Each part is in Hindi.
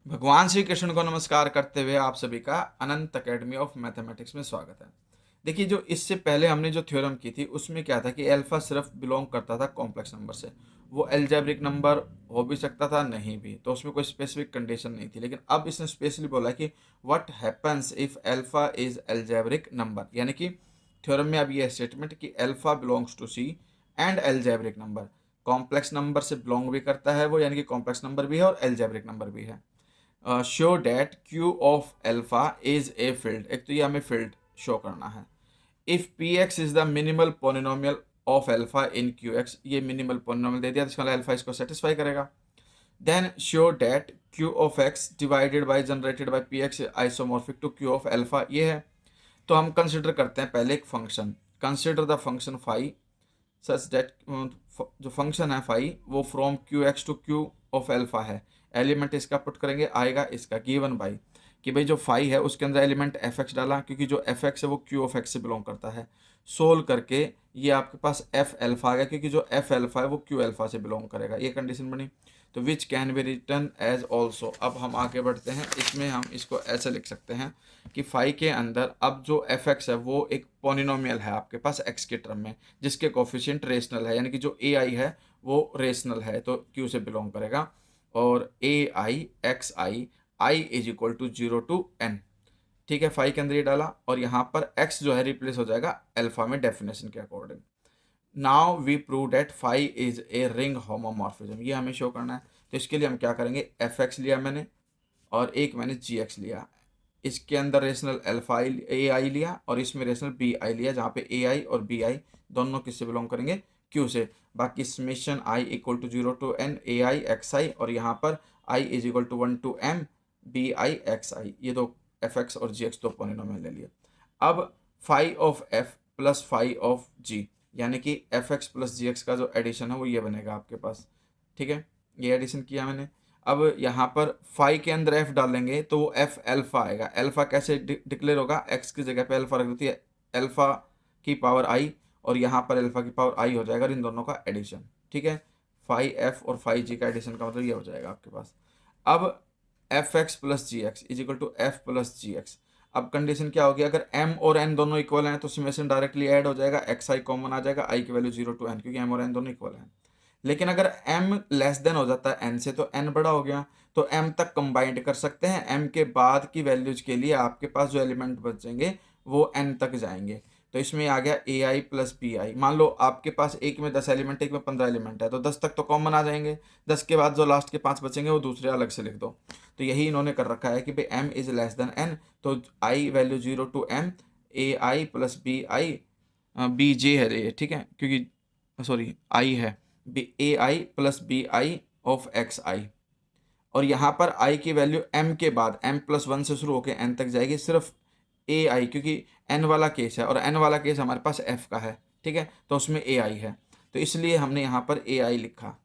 भगवान श्री कृष्ण को नमस्कार करते हुए आप सभी का अनंत अकेडमी ऑफ मैथमेटिक्स में स्वागत है। देखिए, जो इससे पहले हमने जो थ्योरम की थी उसमें क्या था कि अल्फा सिर्फ बिलोंग करता था कॉम्प्लेक्स नंबर से। वो अलजेब्रिक नंबर हो भी सकता था, नहीं भी, तो उसमें कोई स्पेसिफिक कंडीशन नहीं थी। लेकिन अब इसने स्पेशली बोला कि what happens if alpha is algebraic number, यानी कि थ्योरम में अब ये स्टेटमेंट कि alpha belongs to C and algebraic number, complex number से बिलोंग भी करता है वो, यानी कि कॉम्प्लेक्स नंबर भी है और अलजेब्रिक नंबर भी है। Show that Q of alpha is a field, एक तो ये हमें फील्ड शो करना है। If P x is the minimal polynomial of alpha in Q X, ये मिनिमल पोलिनोमियल दे दिया तो इसका एल्फा इसको सेटिस्फाई करेगा। Then show that Q of X divided by generated by P X isomorphic to Q of alpha, ये है। तो हम कंसिडर करते हैं पहले एक function, consider the function phi such that, जो फंक्शन है फाई वो from Q X to Q of alpha है। एलिमेंट इसका पुट करेंगे, आएगा इसका गिवन बाई कि भाई जो फाई है उसके अंदर एलिमेंट एफ एक्स डाला, क्योंकि जो एफ एक्स है वो क्यू ऑफ एक्स से बिलोंग करता है। सोल्व करके ये आपके पास एफ एल्फा आ गया, क्योंकि जो एफ एल्फा है वो क्यू एल्फा से बिलोंग करेगा, ये कंडीशन बनी। तो which can be written as also. अब हम आगे बढ़ते हैं, इसमें हम इसको ऐसे लिख सकते हैं कि फाई के अंदर अब जो एफ एक्स है वो एक पोनिनोमियल है आपके पास एक्स के टर्म में, जिसके कोफिशिएंट रेशनल है, यानी कि जो ए आई है वो रेशनल है, तो क्यू से बिलोंग करेगा। और a i x i is equal to 0 to n। ठीक है, फाइव के अंदर ये डाला और यहाँ पर x जो है रिप्लेस हो जाएगा अल्फा में डेफिनेशन के according. Now we prove that phi is a ring homomorphism, ये हमें शो करना है। तो इसके लिए हम क्या करेंगे, एफ एक्स लिया मैंने और एक मैंने जी एक्स लिया, इसके अंदर रेशनल अल्फा ए आई लिया और इसमें रेशनल बी आई लिया, जहाँ पे ए आई और बी आई दोनों किससे बिलोंग करेंगे, क्यू से। बाकी summation i equal to 0 to n a i x i, और यहाँ पर i is equal to 1 to m b i x i, ये दो एफ एक्स और जी एक्स दो पोलिनोमियल ले लिए। अब phi of f plus phi of g, यानी कि एफ एक्स प्लस जी एक्स का जो एडिशन है वो ये बनेगा आपके पास। ठीक है, ये एडिशन किया मैंने। अब यहाँ पर फाई के अंदर एफ डालेंगे तो वो एफ एल्फा आएगा। एल्फा कैसे डिक्लेयर होगा, एक्स की जगह पे एल्फा रख देती है, एल्फा की पावर आई, और यहाँ पर एल्फा की पावर आई हो जाएगा, और इन दोनों का एडिशन। ठीक है, फाई एफ और फाई जी का एडिशन का मतलब ये हो जाएगा आपके पास। अब F x plus ji X is equal to F plus ji X. अब कंडीशन क्या होगी, अगर m और n दोनों इक्वल हैं तो समेशन डायरेक्टली ऐड हो जाएगा, एक्स आई कॉमन आ जाएगा, i की वैल्यू 0 to n, क्योंकि m और n दोनों इक्वल हैं। लेकिन अगर m लेस देन हो जाता है n से तो n बड़ा हो गया, तो m तक कंबाइंड कर सकते हैं। m के बाद की वैल्यूज के लिए आपके पास जो एलिमेंट बचेंगे वो n तक जाएंगे। तो इसमें आ गया ए आई प्लस बी आई। मान लो आपके पास एक में 10 एलिमेंट, एक में 15 एलिमेंट है, तो 10 तक तो कॉमन आ जाएंगे, 10 के बाद जो लास्ट के 5 बचेंगे वो दूसरे अलग से लिख दो। तो यही इन्होंने कर रखा है कि भाई m is less than n, तो i value 0 to m a i plus b i, b j है ये, ठीक है, क्योंकि सॉरी आई है, b a i plus b i of x i. और यहाँ पर आई की वैल्यू m के बाद m+1 से शुरू होकर n तक जाएगी, सिर्फ ए आई, क्योंकि n वाला केस है और n वाला केस हमारे पास f का है। ठीक है, तो उसमें ए आई है, तो इसलिए हमने यहाँ पर ए आई लिखा।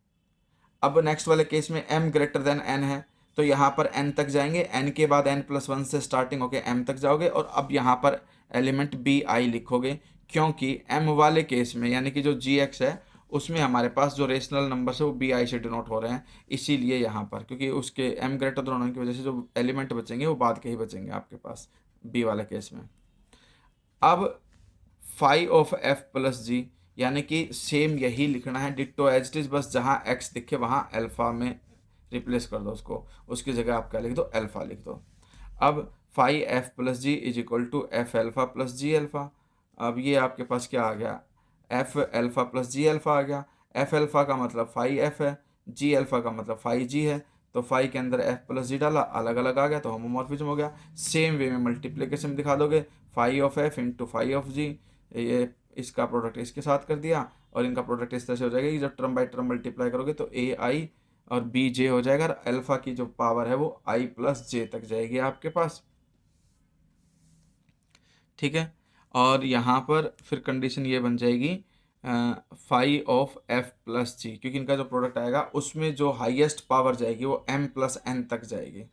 अब नेक्स्ट वाले केस में m ग्रेटर देन n है, तो यहाँ पर n तक जाएंगे, n के बाद n+1 से स्टार्टिंग होके m तक जाओगे, और अब यहाँ पर एलिमेंट बी आई लिखोगे, क्योंकि m वाले केस में यानी कि जो जी एक्स है उसमें हमारे पास जो रेशनल नंबर है वो बी आई से डिनोट हो रहे हैं, इसीलिए यहाँ पर, क्योंकि उसके m ग्रेटर देन होने की वजह से जो एलिमेंट बचेंगे वो बाद के ही बचेंगे आपके पास बी वाले केस में। अब फाई ऑफ एफ प्लस जी, यानी कि सेम यही लिखना है डिट्टो एज इट इज, बस जहाँ एक्स दिखे वहाँ अल्फा में रिप्लेस कर दो उसको, उसकी जगह आप क्या लिख दो, अल्फा लिख दो। अब phi F plus G is equal to F alpha plus G alpha. अब ये आपके पास क्या आ गया, F alpha plus G alpha आ गया। एफ एल्फा का मतलब फाई एफ है, जी अल्फा का मतलब फाई जी है, तो फाई के अंदर एफ प्लस जी डाला, अलग अलग आ गया तो होमोमॉर्फिज्म हो गया। सेम वे में मल्टीप्लिकेशन दिखा दोगे, phi of f into phi of g, ये इसका प्रोडक्ट इसके साथ कर दिया, और इनका प्रोडक्ट इस तरह से हो जाएगा कि जब टर्म बाई टर्म मल्टीप्लाई करोगे तो ए आई और बी जे हो जाएगा, और अल्फा की जो पावर है वो आई प्लस जे तक जाएगी आपके पास। ठीक है, और यहाँ पर फिर कंडीशन ये बन जाएगी फाई ऑफ एफ प्लस जी, क्योंकि इनका जो प्रोडक्ट आएगा उसमें जो हाईएस्ट पावर जाएगी वो m+n तक जाएगी।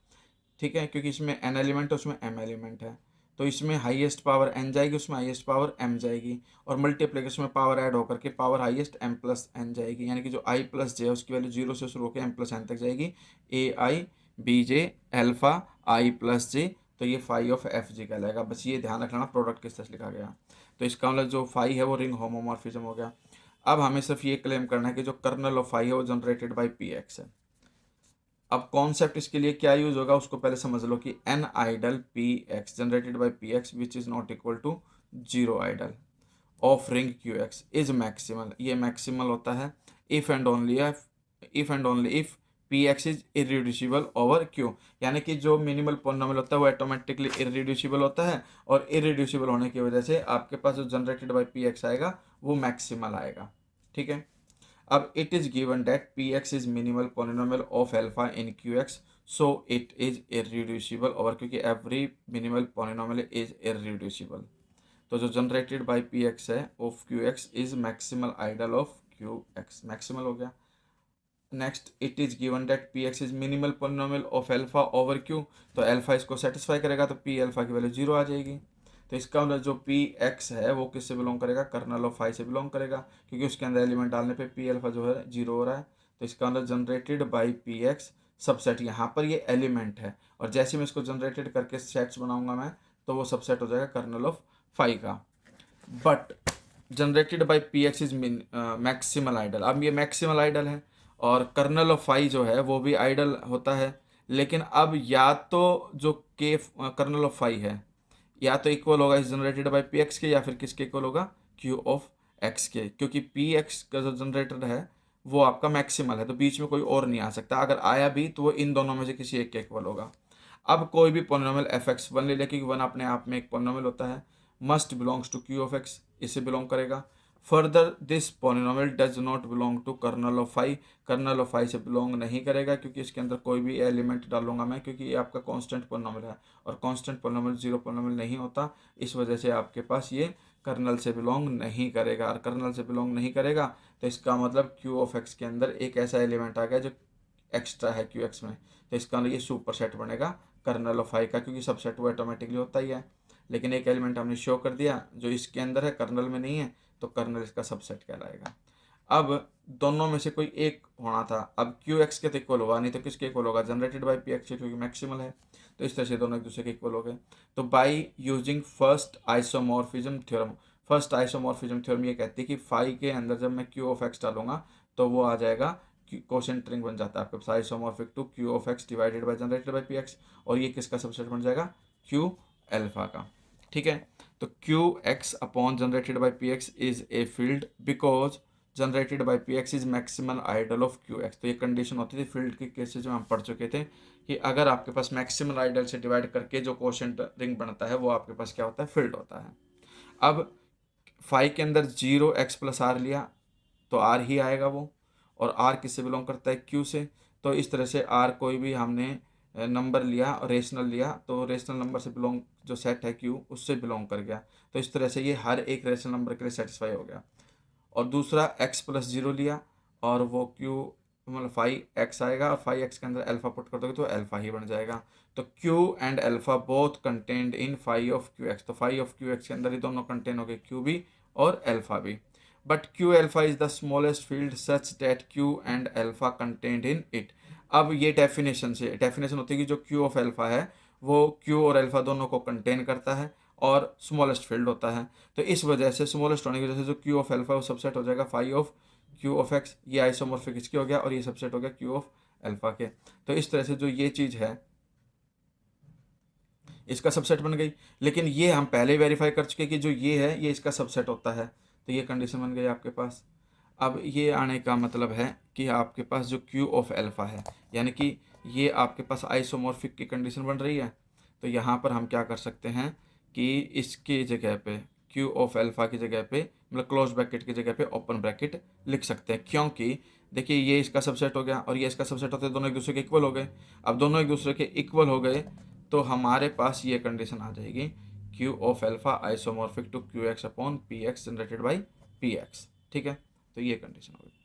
ठीक है, क्योंकि इसमें n एलिमेंट है उसमें m एलिमेंट है, तो इसमें हाईएस्ट पावर n जाएगी, उसमें हाईएस्ट पावर m जाएगी, और मल्टीप्लिकेशन में पावर ऐड होकर के पावर हाईएस्ट m+n जाएगी, यानी कि जो i प्लस जे है उसकी वैल्यू 0 से शुरू होकर m+n तक जाएगी। ए आई बी जे अल्फा आई प्लस जे, तो ये फाई ऑफ एफ जी कहलाएगा। बस ये ध्यान रखना प्रोडक्ट किस तरह से लिखा गया। तो इसका मतलब जो फाई है वो रिंग होमोमॉर्फिज्म हो गया। अब हमें सिर्फ ये क्लेम करना है कि जो कर्नल ऑफ फाई है वो जनरेटेड बाई पी एक्स है। अब कॉन्सेप्ट इसके लिए क्या यूज होगा उसको पहले समझ लो कि an ideal P X generated by P X which is not equal to zero ideal of ring Q x is maximal. ये मैक्सिमल होता है if and only if P x is irreducible over Q, यानी कि जो मिनिमल पॉलिनोमियल होता है वो ऑटोमेटिकली इरिड्यूसिबल होता है, और इरिड्यूसिबल होने की वजह से आपके पास जो जनरेटेड बाई पी एक्स आएगा वो मैक्सिमल आएगा। ठीक है। अब it is given that p x is minimal polynomial of alpha in Q x, so it is irreducible over, क्योंकि every minimal polynomial is irreducible. तो जो जनरेटेड बाई पी एक्स है of Q x is maximal ideal of Q x, maximal हो गया। Next, it is given that p x is minimal polynomial of alpha over Q, तो एल्फा इसको सेटिस्फाई करेगा, तो पी एल्फा की वैल्यू जीरो आ जाएगी। तो इसका मतलब जो पी एक्स है वो किससे बिलोंग करेगा, कर्नल ऑफ फाई से बिलोंग करेगा, क्योंकि उसके अंदर एलिमेंट डालने पे पी एल्फा जो है जीरो हो रहा है। तो इसका मतलब generated by P x subset, यहाँ पर ये एलिमेंट है, और जैसे मैं इसको जनरेटेड करके सेट्स बनाऊंगा मैं, तो वो सबसेट हो जाएगा कर्नल ऑफ फाई का। But generated by P x is maximal ideal. अब ये मैक्सिमल आइडल है, और कर्नल ऑफ फाई जो है वो भी आइडल होता है, लेकिन अब या तो जो के कर्नल ऑफ फाई है या तो इक्वल होगा इस जनरेटेड बाई पी एक्स के, या फिर किसके इक्वल होगा, क्यू ऑफ एक्स के, क्योंकि पी एक्स का जो जनरेटर है वो आपका मैक्सिमल है, तो बीच में कोई और नहीं आ सकता। अगर आया भी तो वो इन दोनों में से किसी एक के इक्वल होगा। अब कोई भी पोलिनोमियल एफ एक्स वन ले ले, क्योंकि वन अपने आप में एक पोलिनोमियल होता है, must belongs to Q of X, इससे बिलोंग करेगा। Further this polynomial does not belong to kernel of phi, kernel of phi से बिलोंग नहीं करेगा, क्योंकि इसके अंदर कोई भी एलिमेंट डालूंगा मैं, क्योंकि ये आपका कांस्टेंट पोलिनोमियल है, और कांस्टेंट पोलिनोमियल जीरो पोलिनोमियल नहीं होता, इस वजह से आपके पास ये कर्नल से बिलोंग नहीं करेगा। और कर्नल से बिलोंग नहीं करेगा तो इसका मतलब क्यू ऑफ एक्स के अंदर एक ऐसा एलिमेंट आ गया जो एक्स्ट्रा है क्यू एक्स में, तो इसका मतलब ये सुपर सेट बनेगा कर्नल ऑफ फाई का, क्योंकि सबसेट वो ऑटोमेटिकली होता ही है। लेकिन एक एलिमेंट हमने शो कर दिया जो इसके अंदर है, कर्नल में नहीं है, तो कर्नल इसका सबसेट कहलाएगा। अब दोनों में से कोई एक होना था, अब क्यू एक्स के तो इक्वल होगा नहीं, तो किसके इक्वल होगा, जनरेटेड बाई पी एक्स, क्योंकि मैक्सिमल है। तो इस तरह से दोनों एक दूसरे के इक्वल हो गए। तो by using first isomorphism theorem, first isomorphism theorem ये कहती है कि फाई के अंदर जब मैं क्यू ऑफ एक्स डालूंगा तो वो आ जाएगा क्वोशेंट रिंग बन जाता है आपके पास isomorphic to Q of X divided by generated by P X, और ये किसका सबसेट बन जाएगा, क्यू एल्फा का। ठीक है। तो Q X upon generated by P x is a field because generated by P x is maximal ideal of Q X. तो ये कंडीशन होती थी फील्ड के केसेज में, हम पढ़ चुके थे कि अगर आपके पास मैक्सिमल आइडल से डिवाइड करके जो क्वोशेंट रिंग बनता है वो आपके पास क्या होता है, फील्ड होता है। अब फाइव के अंदर जीरो एक्स प्लस आर लिया तो आर ही आएगा वो, और आर किससे बिलोंग करता है, क्यू से। तो इस तरह से आर कोई भी हमने नंबर लिया और रेशनल लिया, तो रेशनल नंबर से बिलोंग जो सेट है क्यू उससे बिलोंग कर गया, तो इस तरह से ये हर एक रेशनल नंबर के लिए सेटिस्फाई हो गया। और दूसरा एक्स प्लस जीरो लिया और वो क्यू मतलब फाइव एक्स आएगा, और फाइव एक्स के अंदर अल्फा पुट कर दोगे तो अल्फा ही बन जाएगा। तो Q and alpha both contained in five of Q X, तो फाइव ऑफ क्यू एक्स के अंदर ही दोनों कंटेन हो गए, क्यू भी और अल्फा भी। But Q alpha is the smallest field such that Q and alpha contained in it. अब ये डेफिनेशन से, डेफिनेशन होती है कि जो क्यू ऑफ अल्फा है वो क्यू और अल्फा दोनों को कंटेन करता है और स्मॉलेस्ट फील्ड होता है। तो इस वजह से स्मॉलेस्ट होने की वजह से जो क्यू ऑफ अल्फा वो सबसेट हो जाएगा five of Q of x, ये आइसोमॉर्फिक इसकी हो गया, और ये सबसेट हो गया क्यू ऑफ अल्फा के। तो इस तरह से जो ये चीज़ है इसका सबसेट बन गई, लेकिन ये हम पहले वेरीफाई कर चुके कि जो ये है ये इसका सबसेट होता है, तो ये कंडीशन बन गई आपके पास। अब ये आने का मतलब है कि आपके पास जो क्यू ऑफ अल्फा है, यानी कि ये आपके पास आइसोमॉर्फिक की कंडीशन बन रही है, तो यहाँ पर हम क्या कर सकते हैं कि इसकी जगह पे क्यू ऑफ अल्फा की जगह पे मतलब क्लोज ब्रैकेट की जगह पे ओपन ब्रैकेट लिख सकते हैं, क्योंकि देखिए ये इसका सबसेट हो गया और ये इसका सबसेट होते दोनों एक दूसरे के इक्वल हो गए। अब दोनों एक दूसरे के इक्वल हो गए तो हमारे पास ये कंडीशन आ जाएगी Q of alpha isomorphic to Q X upon P X generated by P X. ठीक है, तो ये कंडीशन होगी।